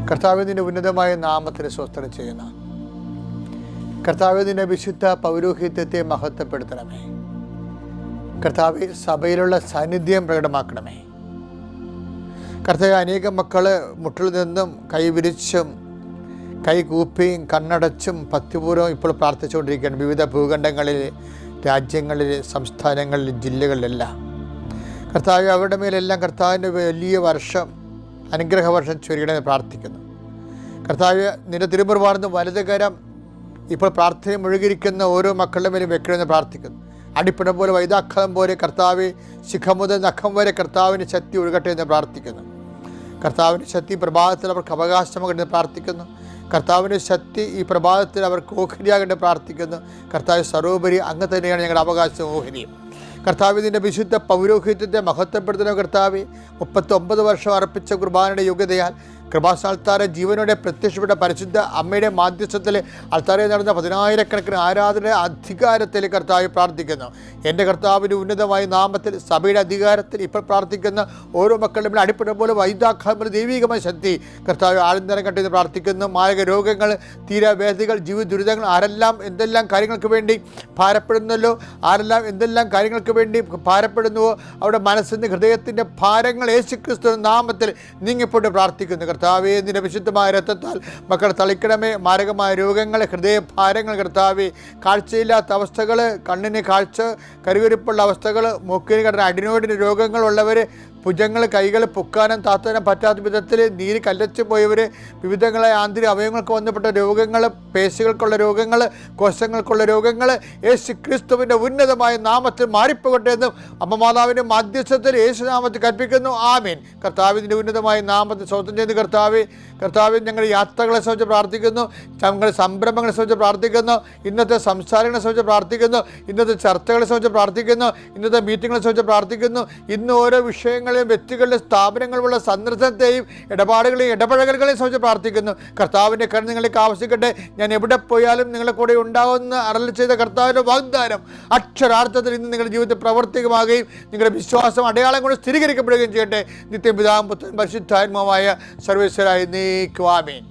കർത്താവിൻ്റെ ഉന്നതമായ നാമത്തിന് സ്വസ്ത്രം ചെയ്യുന്ന കർത്താവിൻ്റെ വിശുദ്ധ പൗരോഹിത്യത്തെ മഹത്വപ്പെടുത്തണമേ. കർത്താവ് സഭയിലുള്ള സാന്നിധ്യം പ്രകടമാക്കണമേ. കർത്താവ് അനേകം മക്കൾ മുട്ടിൽ നിന്നും കൈവിരിച്ചും കൈകൂപ്പിയും കണ്ണടച്ചും ഭക്തിപൂർവ്വം ഇപ്പോൾ പ്രാർത്ഥിച്ചുകൊണ്ടിരിക്കുകയാണ്. വിവിധ ഭൂഖണ്ഡങ്ങളിൽ, രാജ്യങ്ങളിൽ, സംസ്ഥാനങ്ങളിൽ, ജില്ലകളിലെല്ലാം കർത്താവ് അവരുടെ മേലെല്ലാം കർത്താവിൻ്റെ വലിയ വർഷം, അനുഗ്രഹവർഷം ചൊരിയണമെന്ന് പ്രാർത്ഥിക്കുന്നു. കർത്താവ് നിന്റെ തിരുമുറുവാർന്ന് വലതുകരം ഇപ്പോൾ പ്രാർത്ഥന മുഴുകിയിരിക്കുന്ന ഓരോ മക്കളുടെ മേലും വെക്കണമെന്ന് പ്രാർത്ഥിക്കുന്നു. അടിപ്പിടം പോലെ, വൈദാഖം പോലെ കർത്താവ് ശിഖം മുതൽ നഖം വരെ കർത്താവിൻ്റെ ശക്തി ഒഴുകട്ടെ എന്ന് പ്രാർത്ഥിക്കുന്നു. കർത്താവിൻ്റെ ശക്തി പ്രഭാതത്തിൽ അവർക്ക് അവകാശമാകട്ടെ പ്രാർത്ഥിക്കുന്നു. കർത്താവിൻ്റെ ശക്തി ഈ പ്രഭാതത്തിൽ അവർക്ക് ഓഹരിയാകട്ടെ പ്രാർത്ഥിക്കുന്നു. കർത്താവ് സർവോപരി അങ്ങ് തന്നെയാണ് ഞങ്ങളുടെ അവകാശം, ഓഹരിയും. കർത്താവിൻ്റെ വിശുദ്ധ പൗരോഹിത്യത്തെ മഹത്വപ്പെടുത്തുന്ന കർത്താവ് 39 വർഷം അർപ്പിച്ച കുർബാനയുടെ യോഗ്യതയാൽ കൃപാസ്ഥാനത്താറെ ജീവനോടെ പ്രത്യക്ഷപ്പെട്ട പരിശുദ്ധ അമ്മയുടെ മാധ്യസ്ഥത്തിൽ അൾത്താരയിൽ നടന്ന 10,000-കണക്കിന് ആരാധന അധികാരത്തിൽ കർത്താവ് പ്രാർത്ഥിക്കുന്നു. എൻ്റെ കർത്താവിൻ്റെ ഉന്നതമായ നാമത്തിൽ സഭയുടെ അധികാരത്തിൽ ഇപ്പോൾ പ്രാർത്ഥിക്കുന്ന ഓരോ മക്കളുടെ അടിപ്പെടും പോലെ വൈദാഖാമ ദൈവികമായ ശക്തി കർത്താവ് ആനന്ദനം കണ്ടെന്ന് പ്രാർത്ഥിക്കുന്നു. മാരക രോഗങ്ങൾ, തീരാവേദികൾ, ജീവിത ദുരിതങ്ങൾ, ആരെല്ലാം എന്തെല്ലാം കാര്യങ്ങൾക്ക് വേണ്ടി ഭാരപ്പെടുന്നല്ലോ, ആരെല്ലാം എന്തെല്ലാം കാര്യങ്ങൾക്ക് വേണ്ടി ഭാരപ്പെടുന്നുവോ അവരുടെ മനസ്സിൻ്റെ ഹൃദയത്തിൻ്റെ ഭാരങ്ങൾ യേശുക്രിസ്തു നാമത്തിൽ നീങ്ങിപ്പോട്ട് പ്രാർത്ഥിക്കുന്നു. കർത്താവേ, നിന്റെ വിശുദ്ധമായ രക്തത്താൽ മക്കൾ തളിക്കണമേ. മാരകമായ രോഗങ്ങൾ, ഹൃദയഭാരങ്ങൾ, കർത്താവേ, കാഴ്ചയില്ലാത്ത അവസ്ഥകൾ, കണ്ണിന് കാഴ്ച കരുകരിപ്പുള്ള അവസ്ഥകൾ, മൂക്കിന് കടന്ന അഡിനോയിഡിന് രോഗങ്ങളുള്ളവർ, ഭുജങ്ങൾ, കൈകൾ പൊക്കാനും താത്താനും പറ്റാത്ത വിധത്തിൽ നീര് കല്ലച്ചു പോയവർ, വിവിധങ്ങളായ ആന്തരിക അവയവങ്ങൾക്ക് ബന്ധപ്പെട്ട രോഗങ്ങൾ, പേശികൾക്കുള്ള രോഗങ്ങൾ, കോശങ്ങൾക്കുള്ള രോഗങ്ങൾ യേശു ക്രിസ്തുവിൻ്റെ ഉന്നതമായ നാമത്തിൽ മാറിപ്പോകട്ടെ എന്നും അമ്മ മാതാവിൻ്റെ മധ്യസ്ഥത്തിൽ യേശുനാമത്തിൽ കൽപ്പിക്കുന്നു. ആമേൻ. കർത്താവിൻ്റെ ഉന്നതമായ നാമത്തിൽ സ്വന്തം ചെയ്ത് കർത്താവ് ഞങ്ങളുടെ യാത്രകളെ സംബന്ധിച്ച് പ്രാർത്ഥിക്കുന്നു. ഞങ്ങളുടെ സംരംഭങ്ങളെ സംബന്ധിച്ച് പ്രാർത്ഥിക്കുന്നു. ഇന്നത്തെ സംസാരങ്ങളെ സംബന്ധിച്ച് പ്രാർത്ഥിക്കുന്നു. ഇന്നത്തെ ചർച്ചകളെ സംബന്ധിച്ച് പ്രാർത്ഥിക്കുന്നു. ഇന്നത്തെ മീറ്റിങ്ങുകളെ സംബന്ധിച്ച് പ്രാർത്ഥിക്കുന്നു. ഇന്ന് ഓരോ വിഷയങ്ങളെയും വ്യക്തികളുടെ സ്ഥാപനങ്ങളുള്ള സന്ദർശനത്തെയും ഇടപാടുകളെയും ഇടപഴകലുകളെയും സംബന്ധിച്ച് പ്രാർത്ഥിക്കുന്നു. കർത്താവിൻ്റെ കരുണ നിങ്ങൾക്ക് ആവശ്യിക്കട്ടെ. ഞാൻ എവിടെ പോയാലും നിങ്ങളുടെ കൂടെ ഉണ്ടാകുമെന്ന് അരുളി ചെയ്ത കർത്താവിൻ്റെ വാഗ്ദാനം അക്ഷരാർത്ഥത്തിൽ ഇന്ന് നിങ്ങളുടെ ജീവിതത്തിൽ പ്രവർത്തികമാകുകയും നിങ്ങളുടെ വിശ്വാസം അടയാളം കൊണ്ട് സ്ഥിരീകരിക്കപ്പെടുകയും ചെയ്യട്ടെ. നിത്യം പിതാവും പുത്രനും പരിശുദ്ധാത്മാവുമായ സർവേശ്വരായ നീക്കുവാമേൻ.